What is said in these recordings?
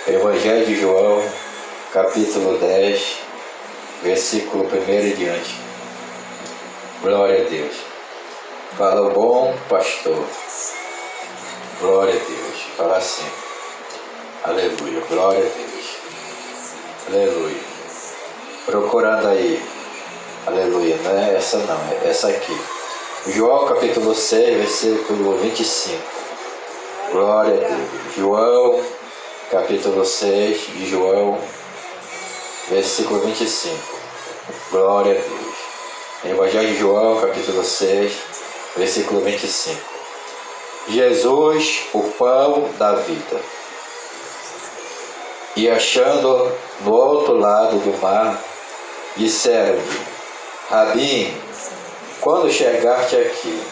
Evangelho de João, capítulo 10, versículo 1 e diante. Glória a Deus. Fala o bom pastor. Glória a Deus. Fala assim. Aleluia. Glória a Deus. Aleluia. Procurando aí. Aleluia. Não é essa não, é essa aqui. João capítulo 6, versículo 25. Glória a Deus. João capítulo 6 de João, versículo 25. Glória a Deus. Evangelho de João, capítulo 6, versículo 25. Jesus, o pão da vida. E achando no outro lado do mar, disseram-lhe: Rabi, quando chegaste aqui?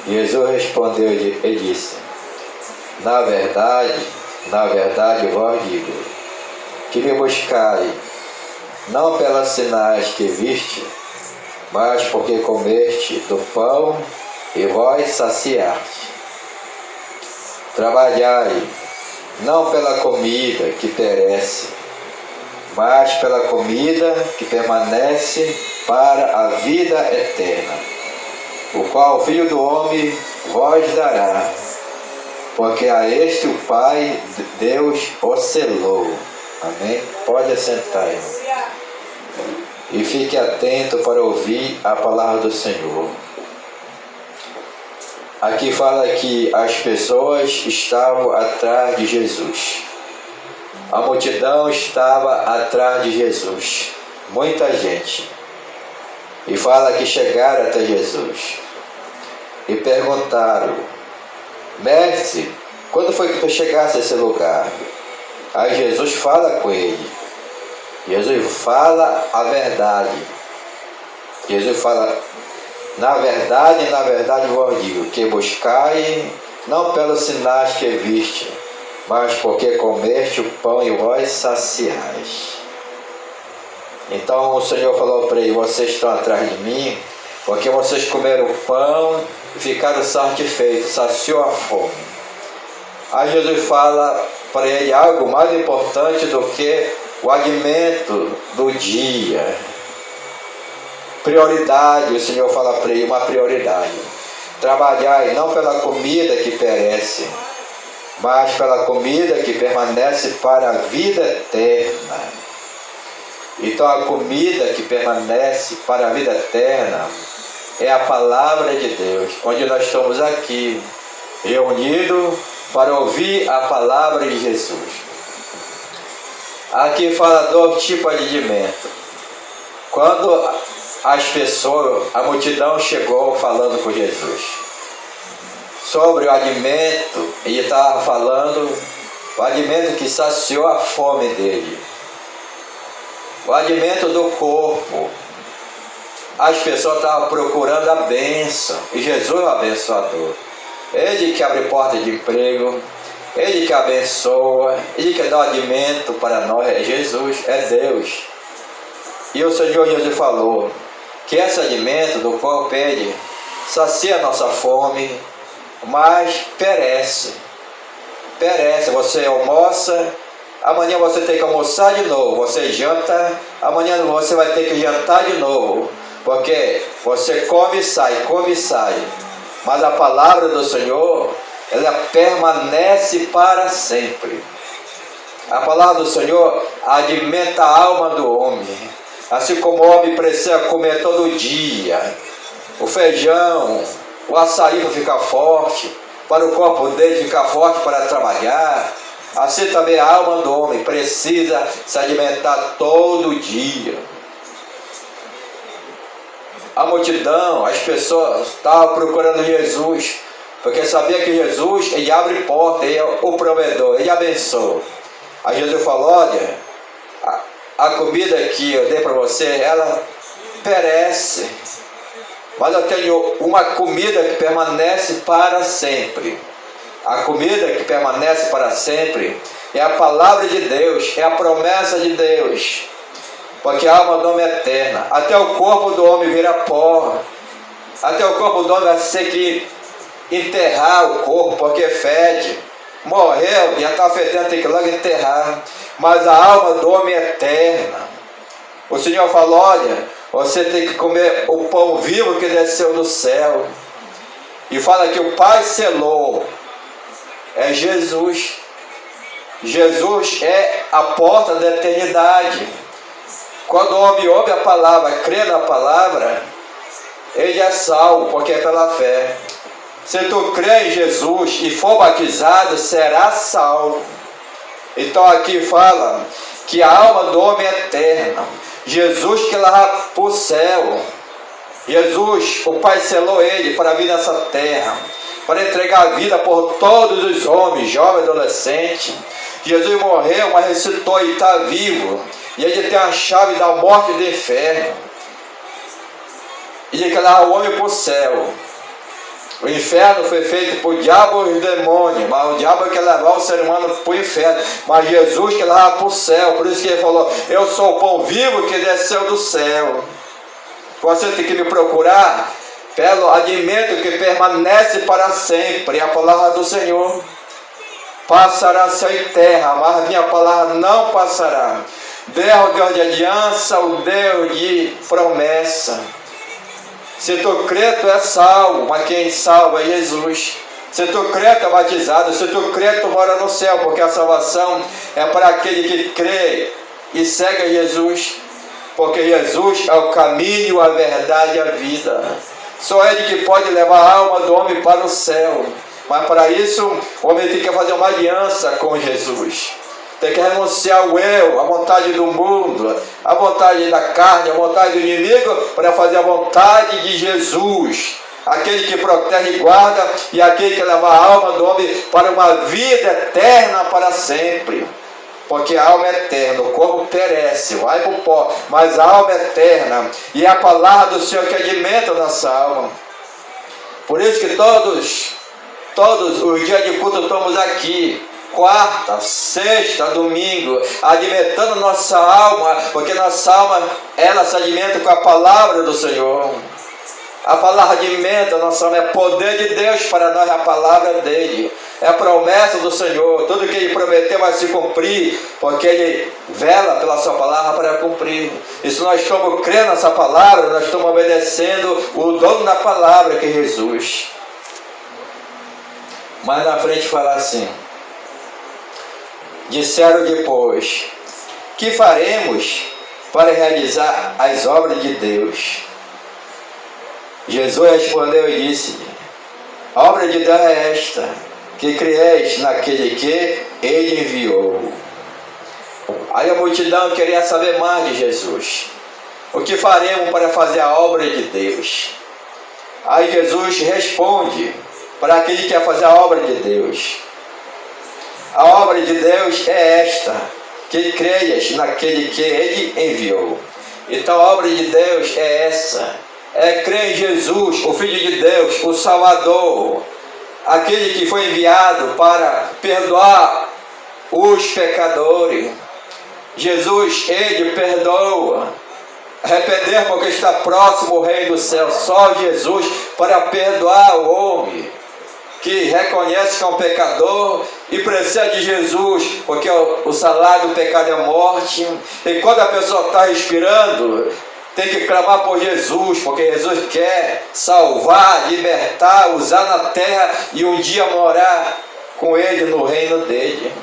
Jesus respondeu-lhe e disse: Na verdade, vos digo, que me buscai, não pelos sinais que viste, mas porque comeste do pão e vós saciaste. Trabalhai, não pela comida que perece, mas pela comida que permanece para a vida eterna, o qual o Filho do Homem vos dará. Porque a este o Pai, Deus, o selou. Amém? Pode assentar, irmão. E fique atento para ouvir a palavra do Senhor. Aqui fala que as pessoas estavam atrás de Jesus. A multidão estava atrás de Jesus. Muita gente. E fala que chegaram até Jesus. E perguntaram: Mestre, quando foi que tu chegaste a esse lugar? Aí Jesus fala com ele. Jesus fala a verdade. Jesus fala: na verdade vos digo, que buscai, não pelos sinais que viste, mas porque comeste o pão e vós saciais. Então o Senhor falou para ele: vocês estão atrás de mim, porque vocês comeram o pão e ficaram satisfeitos, saciou a fome. Aí Jesus fala para ele algo mais importante do que o alimento do dia. Prioridade, o Senhor fala para ele, uma prioridade. Trabalhai não pela comida que perece, mas pela comida que permanece para a vida eterna. Então a comida que permanece para a vida eterna é a palavra de Deus, onde nós estamos aqui, reunidos para ouvir a palavra de Jesus. Aqui fala dois tipos de alimento. Quando as pessoas, a multidão chegou falando com Jesus sobre o alimento, ele estava falando o alimento que saciou a fome dele, o alimento do corpo. As pessoas estavam procurando a bênção, e Jesus é o abençoador. Ele que abre porta de emprego, Ele que abençoa, Ele que dá o alimento para nós, é Jesus, é Deus. E o Senhor Jesus falou que esse alimento do qual Ele sacia a nossa fome, mas perece. Perece, você almoça, amanhã você tem que almoçar de novo, você janta, amanhã você vai ter que jantar de novo, porque você come e sai, mas a palavra do Senhor, ela permanece para sempre. A palavra do Senhor alimenta a alma do homem, assim como o homem precisa comer todo dia o feijão, o açaí para ficar forte, para o corpo dele ficar forte para trabalhar. Assim também a alma do homem precisa se alimentar todo dia. A multidão, as pessoas estavam procurando Jesus, porque sabia que Jesus, ele abre porta, ele é o provedor, ele abençoa. Aí Jesus falou: olha, a comida que eu dei para você, ela perece, mas eu tenho uma comida que permanece para sempre. A comida que permanece para sempre é a palavra de Deus, é a promessa de Deus. Porque a alma do homem é eterna. Até o corpo do homem vira pó. Até o corpo do homem vai ter que enterrar o corpo, porque fede. morreu, já está fedendo, tem que logo enterrar. Mas a alma do homem é eterna. O Senhor falou, olha, você tem que comer o pão vivo que desceu do céu. E fala que o Pai selou. É Jesus. Jesus é a porta da eternidade. Quando o homem ouve a palavra, crê na palavra, ele é salvo, porque é pela fé. Se tu crê em Jesus e for batizado, será salvo. Então aqui fala que a alma do homem é eterna. Jesus que leva para o céu. Jesus, o Pai selou ele para vir nessa terra, para entregar a vida por todos os homens, jovens, adolescentes. Jesus morreu, mas ressuscitou e está vivo. E ele tem a chave da morte e do inferno. E ele quer levar o homem para o céu. O inferno foi feito por diabo e os demônios, mas o diabo quer levar o ser humano para o inferno. Mas Jesus quer levar para o céu. Por isso que ele falou, eu sou o pão vivo que desceu do céu. Você tem que me procurar pelo alimento que permanece para sempre, a palavra do Senhor. Passará céu e terra, mas minha palavra não passará. Deus é o Deus de aliança, o Deus de promessa. Se tu crê, tu é salvo, mas quem salva é Jesus. Se tu crê, tu é batizado. Se tu crê, tu mora no céu, porque a salvação é para aquele que crê e segue Jesus. Porque Jesus é o caminho, a verdade e a vida. Só Ele que pode levar a alma do homem para o céu. Mas para isso, o homem tem que fazer uma aliança com Jesus. Tem que renunciar ao eu, a vontade do mundo, a vontade da carne, a vontade do inimigo, para fazer a vontade de Jesus. Aquele que protege e guarda e aquele que leva a alma do homem para uma vida eterna para sempre. Porque a alma é eterna, o corpo perece, vai para o pó, mas a alma é eterna. E é a palavra do Senhor que alimenta a nossa alma. Por isso que todos os dias de culto estamos aqui. Quarta, sexta, domingo, alimentando nossa alma, porque nossa alma, ela se alimenta com a palavra do Senhor. A palavra alimenta a nossa alma, é poder de Deus para nós, a palavra dele. É a promessa do Senhor, tudo que ele prometeu vai se cumprir, porque ele vela pela sua palavra para cumprir. E se nós estamos crendo nessa palavra, nós estamos obedecendo o dono da palavra, que é Jesus. Mais na frente fala assim, disseram depois, que faremos para realizar as obras de Deus? Jesus respondeu e disse, a obra de Deus é esta, que creis naquele que ele enviou. Aí a multidão queria saber mais de Jesus. O que faremos para fazer a obra de Deus? Aí Jesus responde para aquele que quer fazer a obra de Deus. A obra de Deus é esta, que creias naquele que ele enviou. Então a obra de Deus é essa, é crer em Jesus, o Filho de Deus, o Salvador, aquele que foi enviado para perdoar os pecadores. Jesus, ele perdoa. Arrepender porque está próximo o reino do céu. Só Jesus para perdoar o homem que reconhece que é um pecador e precisa de Jesus, porque o salário do pecado é morte. E quando a pessoa está respirando, tem que clamar por Jesus, porque Jesus quer salvar, libertar, usar na terra e um dia morar com ele no reino dele.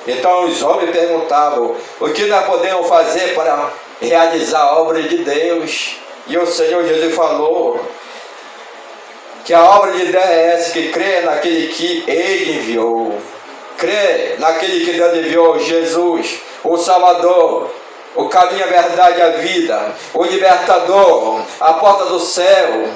Então os homens perguntavam, o que nós podemos fazer para realizar a obra de Deus? E o Senhor Jesus falou que a obra de Deus é essa, que crê naquele que ele enviou. Crê naquele que Deus enviou, Jesus, o Salvador, o caminho, a verdade e a vida, o libertador, a porta do céu.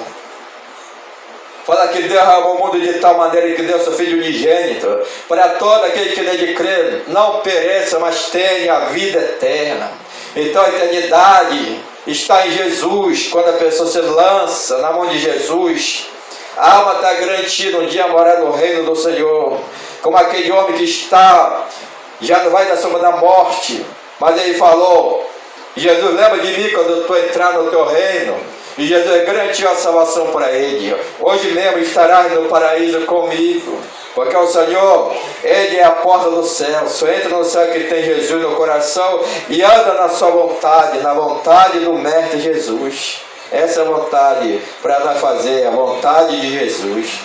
Fala que Deus amou o mundo de tal maneira que deu seu Filho unigênito, para todo aquele que nele crê, não pereça, mas tenha a vida eterna. Então a eternidade está em Jesus. Quando a pessoa se lança na mão de Jesus, a alma está garantida um dia morar no reino do Senhor. Como aquele homem que já não vai da sombra da morte, mas ele falou, Jesus, lembra de mim quando eu estou entrando no teu reino. E Jesus garantiu a salvação para ele. Hoje mesmo estarás no paraíso comigo. Porque o Senhor, Ele é a porta do céu. Só entra no céu que tem Jesus no coração e anda na sua vontade, na vontade do Mestre Jesus. Essa é a vontade para nós fazer, a vontade de Jesus.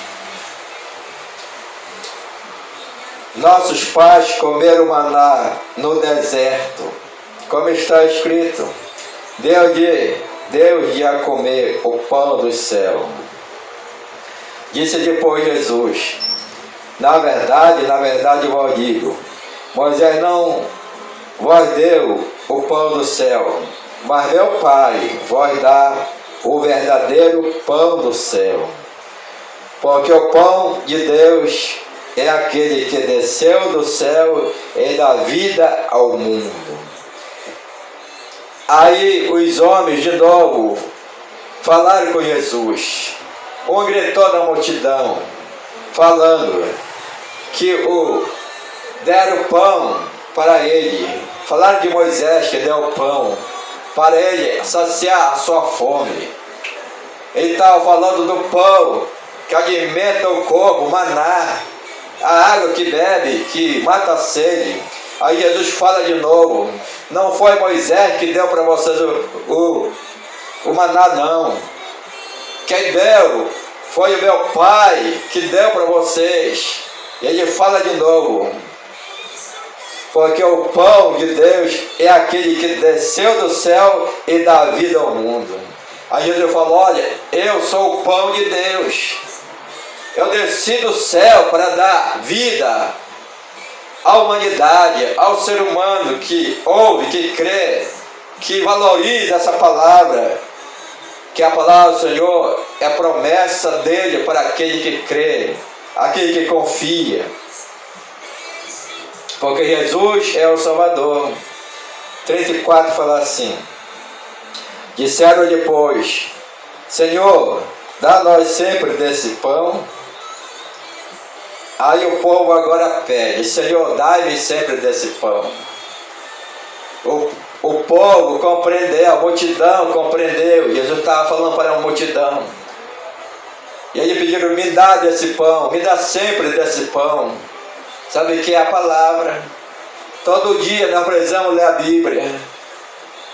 Nossos pais comeram maná no deserto, como está escrito, Deus ia comer o pão do céu. Disse depois Jesus, na verdade vos digo, Moisés não vos deu o pão do céu, mas meu Pai vos dá o verdadeiro pão do céu. Porque o pão de Deus é aquele que desceu do céu e dá vida ao mundo. Aí os homens de novo falaram com Jesus. Um gritou na multidão, falando que deram pão para ele. Falaram de Moisés que deu o pão para ele saciar a sua fome. Ele estava falando do pão que alimenta o corpo, o maná, a água que bebe, que mata a sede. Aí Jesus fala de novo, não foi Moisés que deu para vocês o maná, não. Quem deu foi o meu Pai que deu para vocês. E ele fala de novo, porque o pão de Deus é aquele que desceu do céu e dá vida ao mundo. Aí Jesus falou, olha, eu sou o pão de Deus. Eu desci do céu para dar vida à humanidade, ao ser humano que ouve, que crê, que valoriza essa palavra, que a palavra do Senhor é promessa dele para aquele que crê, aquele que confia. Porque Jesus é o Salvador. 34 fala assim, disseram depois, Senhor, dá-nos sempre desse pão. Aí o povo agora pede, Senhor, dai-me sempre desse pão. O povo compreendeu, a multidão compreendeu. Jesus estava falando para a multidão. E aí pediram, me dá desse pão, me dá sempre desse pão. Sabe o que é a palavra? Todo dia nós precisamos ler a Bíblia.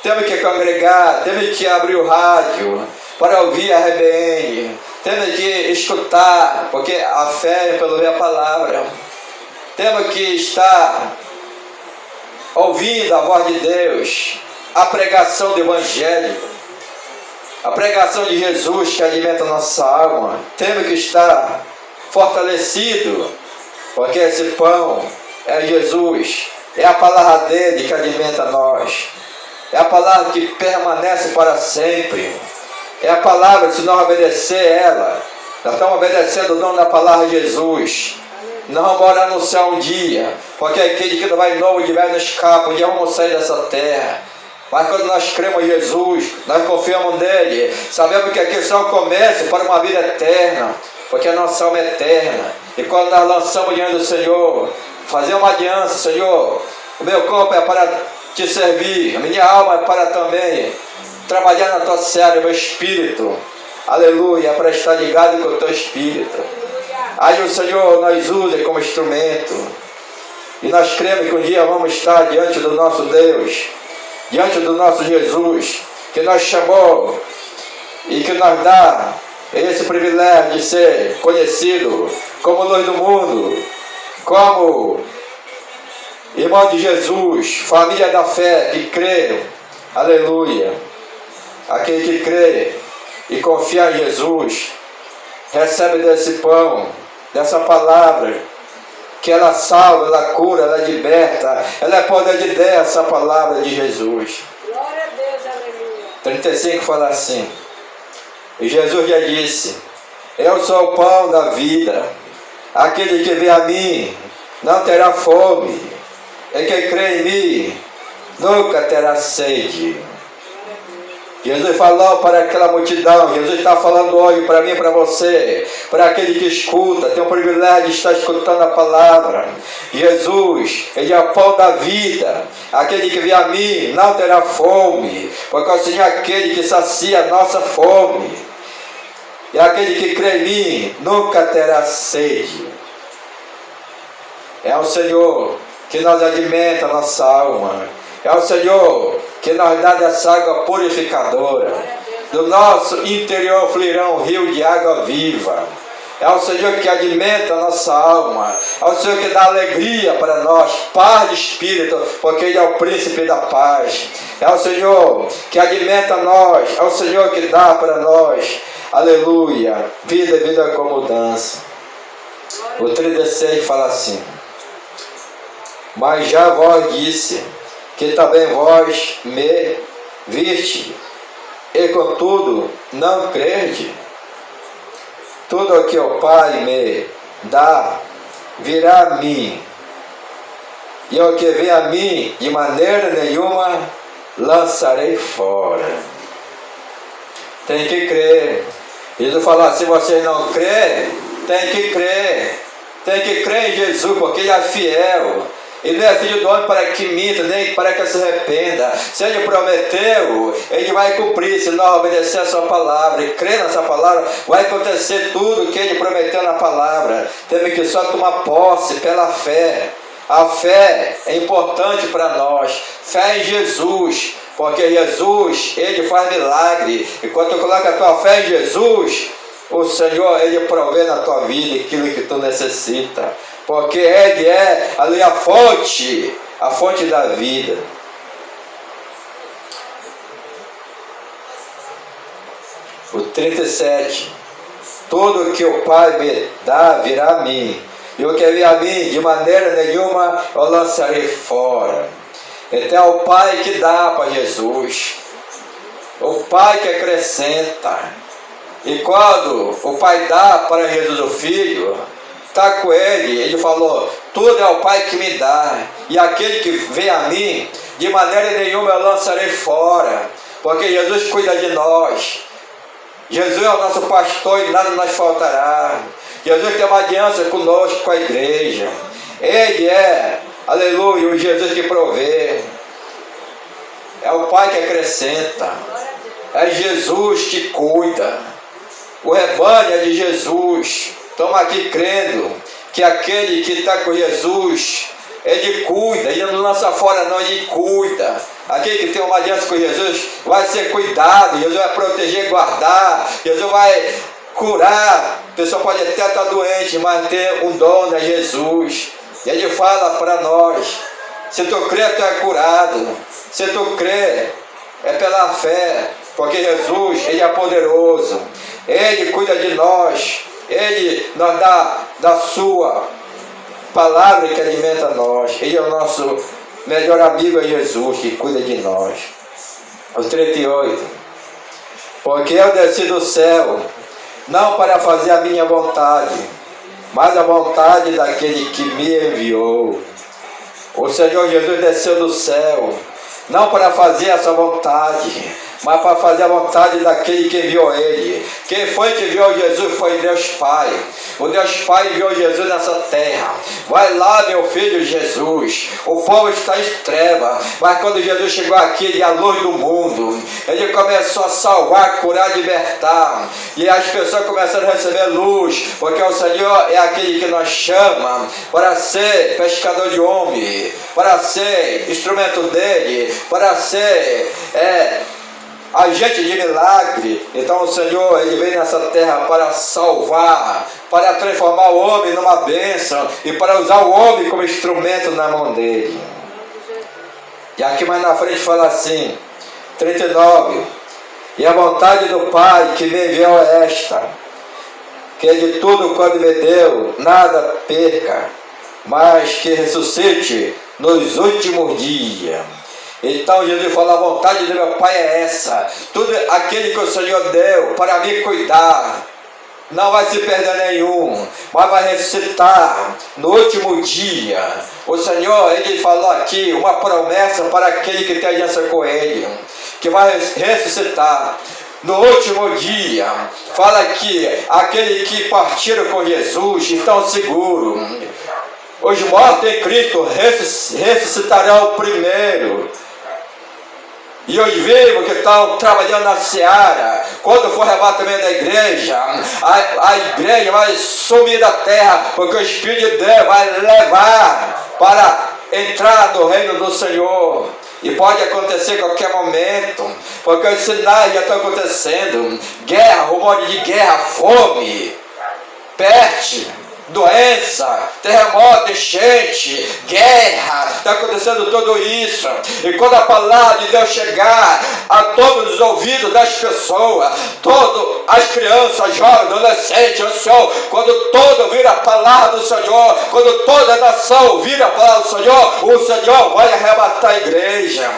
Temos que congregar, temos que abrir o rádio para ouvir a RBN. Temos que escutar, porque a fé é pelo ver a palavra. Temos que estar ouvindo a voz de Deus, a pregação do Evangelho, a pregação de Jesus que alimenta a nossa alma. Temos que estar fortalecido, porque esse pão é Jesus, é a palavra dele que alimenta nós, é a palavra que permanece para sempre. É a palavra, se nós obedecer ela, nós estamos obedecendo o nome da palavra de Jesus. Nós vamos morar no céu um dia, porque aquele que não vai novo de velho não escapa, um dia vamos sair dessa terra. Mas quando nós cremos em Jesus, nós confiamos nele, sabemos que aqui só é o começo para uma vida eterna, porque a nossa alma é eterna. E quando nós lançamos diante do Senhor, fazer uma aliança, Senhor, o meu corpo é para te servir, a minha alma é para também trabalhar na tua seara, meu espírito, aleluia, para estar ligado com o teu espírito. Aí o Senhor nos usa como instrumento, e nós cremos que um dia vamos estar diante do nosso Deus, diante do nosso Jesus, que nos chamou e que nos dá esse privilégio de ser conhecido como luz do mundo, como irmão de Jesus, família da fé que crê, aleluia. Aquele que crê e confia em Jesus, recebe desse pão, dessa palavra, que ela salva, ela cura, ela liberta, ela é poder de Deus, essa palavra de Jesus. Glória a Deus, aleluia. 35 fala assim, e Jesus já disse, eu sou o pão da vida, aquele que vem a mim não terá fome, e quem crê em mim nunca terá sede. Jesus falou para aquela multidão, Jesus está falando hoje para mim e para você, para aquele que escuta, tem o privilégio de estar escutando a palavra. Jesus, Ele é o pão da vida, aquele que vem a mim não terá fome, porque o Senhor é aquele que sacia a nossa fome, e aquele que crê em mim nunca terá sede. É o Senhor que nos alimenta a nossa alma. É o Senhor que nos dá dessa água purificadora. Do nosso interior fluirá um rio de água viva. É o Senhor que alimenta a nossa alma. É o Senhor que dá alegria para nós, paz de espírito, porque Ele é o príncipe da paz. É o Senhor que alimenta nós. É o Senhor que dá para nós, aleluia, vida com mudança. O 36 fala assim: mas já vós disse, que também vós me viste, e contudo não crede. Tudo o que o Pai me dá virá a mim, e o que vem a mim de maneira nenhuma lançarei fora. Tem que crer. Jesus fala: se vocês não crêem, tem que crer. Tem que crer em Jesus, porque Ele é fiel. Ele não é filho do homem para que minta, nem para que se arrependa. Se Ele prometeu, Ele vai cumprir. Se nós obedecer a sua palavra e crer nessa palavra, vai acontecer tudo o que Ele prometeu na palavra. Temos que só tomar posse pela fé. A fé é importante para nós. Fé em Jesus, porque Jesus, Ele faz milagre. E quando tu coloca a tua fé em Jesus, o Senhor, Ele provê na tua vida aquilo que tu necessita. Porque Ele é ali a fonte da vida. O 37. Tudo que o Pai me dá virá a mim, e o que vem a mim de maneira nenhuma eu lançarei fora. Então é o Pai que dá para Jesus, o Pai que acrescenta. E quando o Pai dá para Jesus o Filho, está com Ele falou: tudo é o Pai que me dá, e aquele que vem a mim de maneira nenhuma eu lançarei fora. Porque Jesus cuida de nós. Jesus é o nosso pastor e nada nos faltará. Jesus tem uma aliança conosco, com a igreja. Ele é, aleluia, o Jesus que provê. É o Pai que acrescenta. É Jesus que cuida. O rebanho é de Jesus. Estamos aqui crendo que aquele que está com Jesus, Ele cuida. Ele não lança fora não, Ele cuida. Aquele que tem uma aliança com Jesus vai ser cuidado. Jesus vai proteger e guardar. Jesus vai curar. A pessoa pode até estar doente, mas ter um dono é Jesus. E Ele fala para nós: se tu crê, tu é curado. Se tu crê, é pela fé. Porque Jesus, Ele é poderoso. Ele cuida de nós. Ele nos dá da sua palavra que alimenta nós. Ele é o nosso melhor amigo, é Jesus, que cuida de nós. O 38. Porque eu desci do céu, não para fazer a minha vontade, mas a vontade daquele que me enviou. O Senhor Jesus desceu do céu, não para fazer essa vontade, mas para fazer a vontade daquele que enviou Ele. Quem foi que enviou Jesus? Foi Deus Pai. O Deus Pai enviou Jesus nessa terra. Vai lá, meu filho Jesus. O povo está em treva, mas quando Jesus chegou aqui, Ele é a luz do mundo. Ele começou a salvar, curar, libertar. E as pessoas começaram a receber luz, porque o Senhor é aquele que nos chama para ser pescador de homem, para ser instrumento dEle, para ser agente de milagre. Então o Senhor, Ele veio nessa terra para salvar, para transformar o homem numa bênção e para usar o homem como instrumento na mão dEle. E aqui mais na frente fala assim, 39. E a vontade do Pai que me enviou é esta, que de tudo quanto me deu, nada perca, mas que ressuscite nos últimos dias. Então Jesus falou: a vontade do meu Pai é essa. Tudo aquele que o Senhor deu para me cuidar, não vai se perder nenhum, mas vai ressuscitar no último dia. O Senhor, Ele falou aqui uma promessa para aquele que tem aliança com Ele, que vai ressuscitar no último dia. Fala que aquele que partiram com Jesus estão seguros. Os mortos em Cristo ressuscitarão primeiro. e os vivos que estão trabalhando na seara, quando for arrebatamento da igreja, a igreja vai sumir da terra, porque o Espírito de Deus vai levar para entrar no reino do Senhor. E pode acontecer a qualquer momento, porque os sinais já estão acontecendo: guerra, rumores de guerra, fome, peste, doença, terremoto, enchente, guerra, está acontecendo tudo isso. E quando a palavra de Deus chegar a todos os ouvidos das pessoas, todas as crianças, jovens, adolescentes, anciãos, quando todo ouvir a palavra do Senhor, quando toda a nação ouvir a palavra do Senhor, o Senhor vai arrebatar a igreja.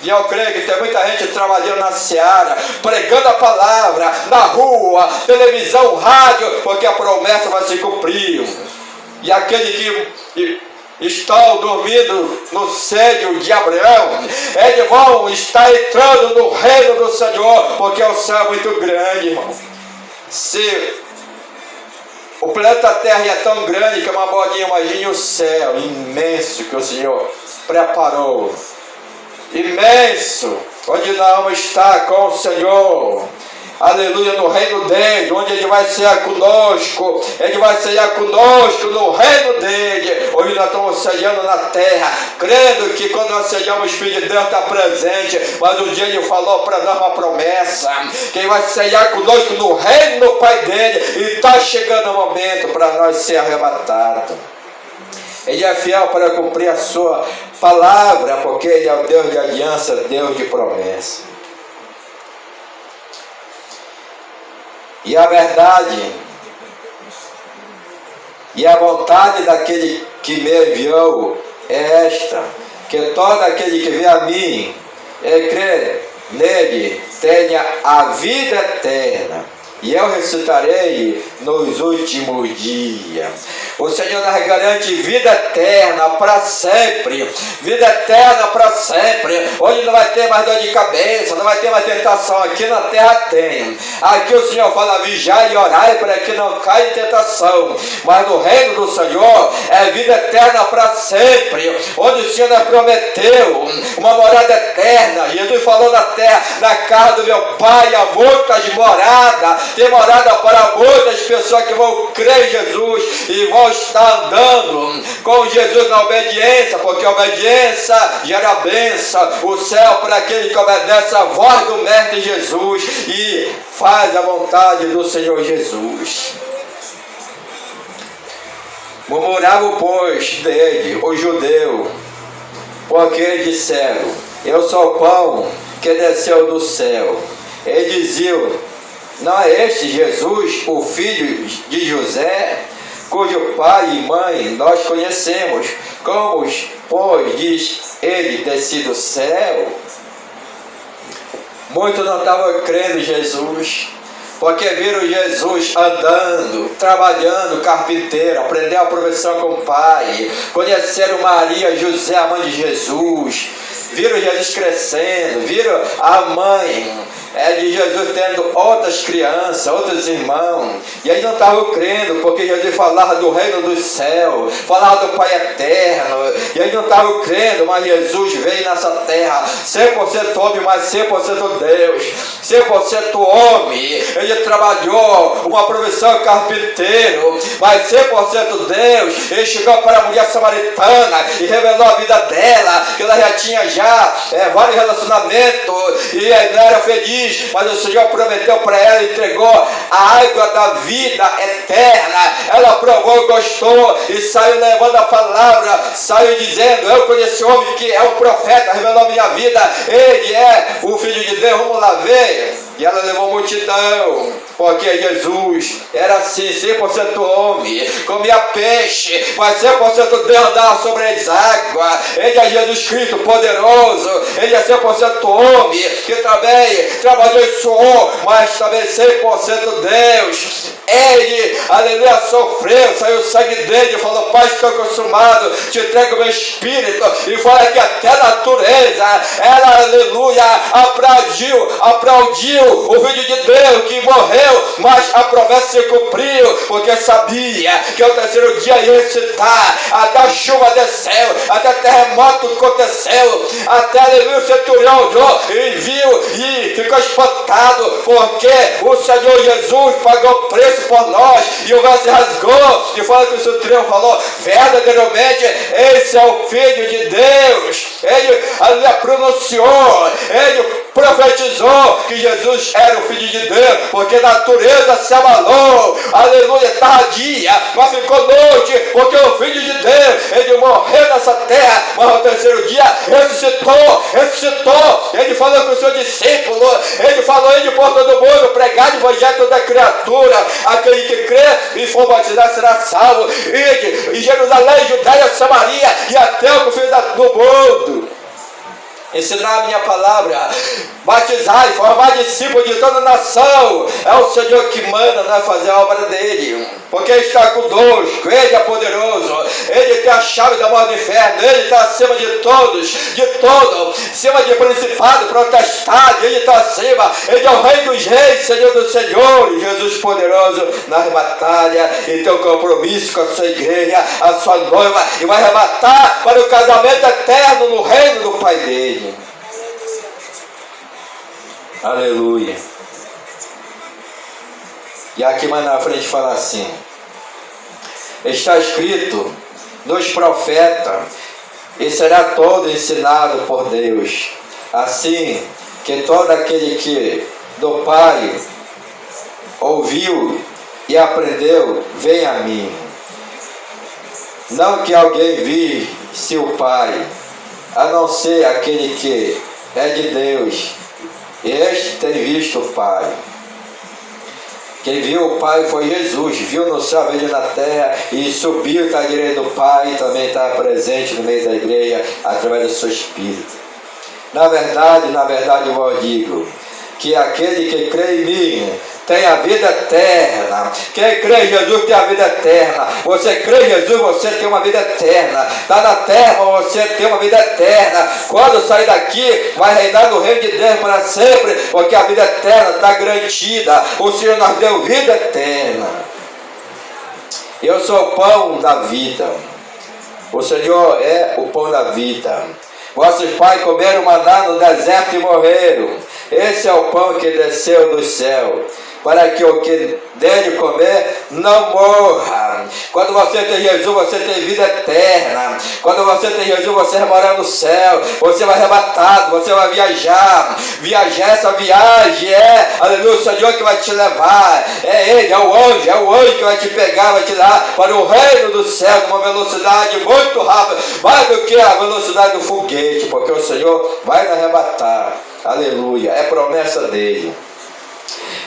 E eu creio que tem muita gente trabalhando na seara, pregando a palavra, na rua, televisão, rádio, porque a promessa vai se cumprir. E aquele que estão dormindo no seio de Abraão, eles vão estar entrando no reino do Senhor, porque o céu é muito grande, irmão. Se o planeta Terra é tão grande que é uma bolinha, imagine o céu imenso que o Senhor preparou. Imenso, onde nós vamos estar com o Senhor, aleluia, no reino dele, onde ele vai cear conosco, ele vai cear conosco no reino dele. Hoje nós estamos ceando na terra, crendo que quando nós ceamos, o Espírito de Deus está presente, mas um dia ele falou para nós uma promessa, que ele vai cear conosco no reino do Pai dele, e está chegando o momento para nós ser arrebatados. Ele é fiel para cumprir a sua palavra, porque ele é o Deus de aliança, Deus de promessa. E a verdade e a vontade daquele que me enviou é esta: que todo aquele que vê a mim e crê nele tenha a vida eterna, e eu ressuscitarei nos últimos dias. O Senhor nos garante vida eterna para sempre. Vida eterna para sempre. Onde não vai ter mais dor de cabeça, não vai ter mais tentação. Aqui na terra tem. Aqui o Senhor fala: vigiai e orai para que não caia em tentação. Mas no reino do Senhor é vida eterna para sempre. Onde o Senhor nos prometeu uma morada eterna. Jesus falou na terra: na casa do meu Pai há muitas moradas. Tem morada para muitas pessoas que vão crer em Jesus e vão estar andando com Jesus na obediência, porque a obediência gera bênção. O céu para aquele que obedece a voz do Mestre Jesus e faz a vontade do Senhor Jesus. Murmuravam, pois, dele, o judeu, porque disseram: eu sou o pão que desceu do céu. Eles diziam: não é este Jesus, o filho de José, cujo pai e mãe nós conhecemos? Como, pois, diz ele, desci do céu? Muitos não estavam crendo em Jesus, porque viram Jesus andando, trabalhando, carpinteiro, aprendeu a profissão com o pai, conheceram Maria, José, a mãe de Jesus, viram Jesus crescendo, viram a mãe de Jesus tendo outras crianças, outros irmãos, e aí não estavam crendo, porque Jesus falava do reino do céu, falava do Pai eterno, e aí não estavam crendo, mas Jesus veio nessa terra, 100% homem, mas 100% Deus, 100% homem. Ele trabalhou uma profissão carpinteiro, mas 100% Deus. Ele chegou para a mulher samaritana e revelou a vida dela, que ela já tinha vários relacionamentos e não era feliz, mas o Senhor prometeu para ela, entregou a água da vida eterna. Ela provou, gostou e saiu levando a palavra, saiu dizendo: eu conheci um homem que é um profeta, revelou a minha vida, ele é o Filho de Deus, vamos lá ver. E ela levou multidão, porque Jesus era assim, 100% homem, comia peixe, mas 100% Deus andava sobre as águas. Ele é Jesus Cristo poderoso, ele é 100% homem, que também trabalhou e suou, mas também 100% Deus. Ele, aleluia, sofreu, saiu o sangue dele e falou: Pai, estou consumado, te entrego o meu espírito. E fala que até a natureza, ela, aleluia, aplaudiu o Filho de Deus que morreu morreu, mas a promessa se cumpriu, porque sabia que ao terceiro dia ia ressuscitar. Até a chuva desceu, até terremoto aconteceu, até aleluia, o centurião olhou e viu e ficou espantado, porque o Senhor Jesus pagou preço por nós, e o véu se rasgou, e foi que o centurião falou: verdadeiramente esse é o Filho de Deus. Ele pronunciou, ele profetizou que Jesus era o Filho de Deus, porque a natureza se abalou, aleluia, tardia, mas ficou noite, porque o Filho de Deus, ele morreu nessa terra, mas ao terceiro dia ressuscitou. Ele falou com o seu discípulo, ele falou: ele por todo mundo, pregar o evangelho da criatura, aquele que crê e for batizado será salvo. E Jerusalém, Judeia, Samaria e até o fim do mundo. Ensinar a minha palavra, batizar e formar discípulos de toda a nação. É o Senhor que manda nós fazer a obra dele, porque Ele está conosco, Ele é poderoso, Ele tem a chave da morte do inferno, Ele está acima de todos, de todo, acima de principado, protestado, Ele está acima, Ele é o Rei dos Reis, Senhor dos Senhores, Jesus poderoso nas batalhas, e tem um compromisso com a sua igreja, a sua noiva, e vai arrebatar para o casamento eterno no reino do Pai dele. Aleluia. E aqui mais na frente fala assim: está escrito nos profetas, e será todo ensinado por Deus, assim que todo aquele que do Pai ouviu e aprendeu, vem a mim. Não que alguém visse o Pai, a não ser aquele que é de Deus, este tem visto o Pai. Quem viu o Pai foi Jesus, viu no céu, veio na terra e subiu, está à direita do Pai, e também está presente no meio da igreja através do seu Espírito. Na verdade, eu vos digo que aquele que crê em mim tem a vida eterna. Quem crê em Jesus tem a vida eterna. Você crê em Jesus, você tem uma vida eterna. Está na terra, você tem uma vida eterna. Quando sair daqui, vai reinar no reino de Deus para sempre, porque a vida eterna está garantida. O Senhor nos deu vida eterna. Eu sou o pão da vida. O Senhor é o pão da vida. Vossos pais comeram maná no deserto e morreram. Esse é o pão que desceu do céu, para que o que dele comer não morra. Quando você tem Jesus, você tem vida eterna. Quando você tem Jesus, você vai morar no céu. Você vai arrebatado, você vai viajar. Essa viagem é, aleluia, o Senhor que vai te levar. É Ele, é o anjo que vai te pegar, vai te levar para o reino do céu, com uma velocidade muito rápida, mais do que a velocidade do foguete, porque o Senhor vai nos arrebatar. Aleluia, é promessa dele.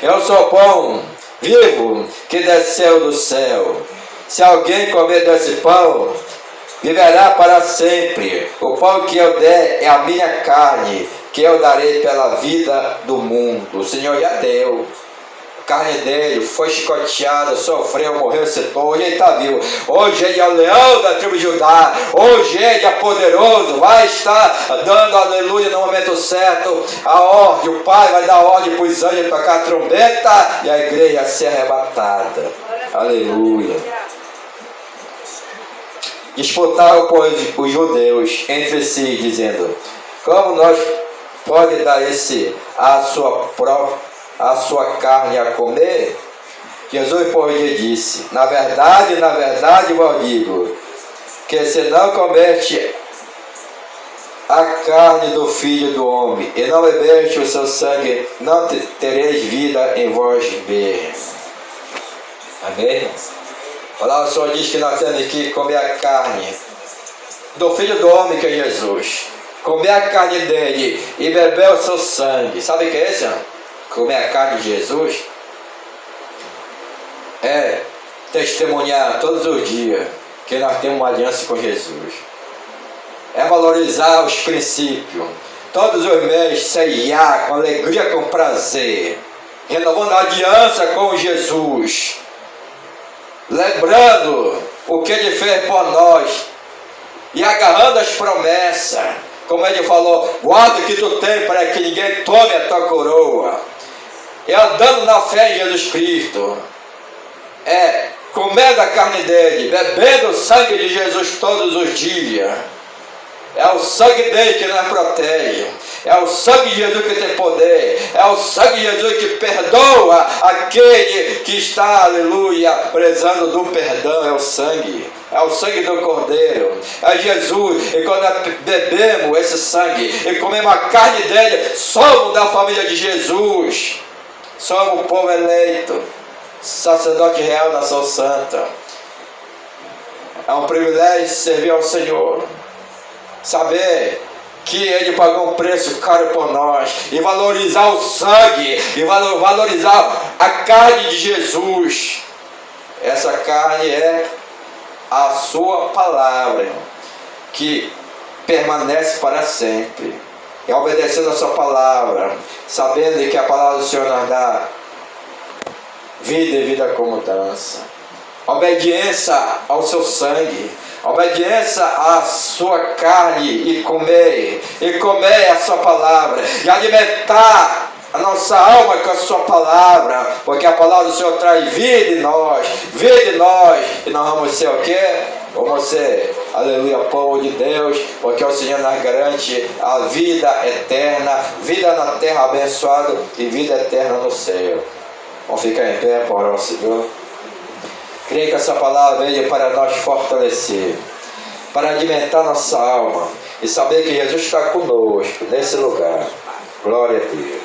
Eu sou o pão vivo que desceu do céu. Se alguém comer desse pão, viverá para sempre. O pão que eu der é a minha carne, que eu darei pela vida do mundo. O Senhor já deu. A carne dele foi chicoteada, sofreu, morreu, citou. Hoje ele está vivo. Hoje ele é o leão da tribo de Judá. Hoje ele é poderoso. Vai estar dando aleluia no momento certo. A ordem, o Pai vai dar ordem para os anjos tocar a trombeta e a igreja ser arrebatada. Aleluia. Disputaram, pois, os judeus entre si, dizendo: como nós pode dar esse a sua carne a comer? Jesus, porém, disse: na verdade vos digo, que se não comeste a carne do Filho do Homem e não bebeste o seu sangue, não tereis vida em vós mesmos. Amém? A palavra do Senhor diz que nós temos que comer a carne do Filho do Homem, que é Jesus. Comer a carne dele e beber o seu sangue. Sabe o que é isso? Comer a carne de Jesus é testemunhar todos os dias que nós temos uma aliança com Jesus. É valorizar os princípios. Todos os meses ceiar com alegria, com prazer, renovando a aliança com Jesus, lembrando o que Ele fez por nós e agarrando as promessas. Como Ele falou: guarda o que tu tem para que ninguém tome a tua coroa. e andando na fé em Jesus Cristo, comendo a carne dele, bebendo o sangue de Jesus todos os dias. É o sangue dele que nos protege. É o sangue de Jesus que tem poder. É o sangue de Jesus que perdoa aquele que está, aleluia, prezando do perdão. É o sangue do Cordeiro. É Jesus. E quando bebemos esse sangue e comemos a carne dele, somos da família de Jesus. Somos o povo eleito, sacerdote real, nação santa. É um privilégio servir ao Senhor. Saber que Ele pagou um preço caro por nós. E valorizar o sangue. E valorizar a carne de Jesus. Essa carne é a sua palavra, que permanece para sempre. E obedecendo a sua palavra, sabendo que a palavra do Senhor nos dá vida e vida com mudança. Obediência ao seu sangue. Obediência à sua carne e comer a sua palavra, e alimentar a nossa alma com a sua palavra, porque a palavra do Senhor traz vida em nós, e nós vamos ser o quê? Vamos ser, aleluia, povo de Deus, porque o Senhor nos garante a vida eterna, vida na terra abençoada e vida eterna no céu. Vamos ficar em pé para orar ao Senhor. Creio que essa palavra veio para nós fortalecer, para alimentar nossa alma e saber que Jesus está conosco nesse lugar. Glória a Deus.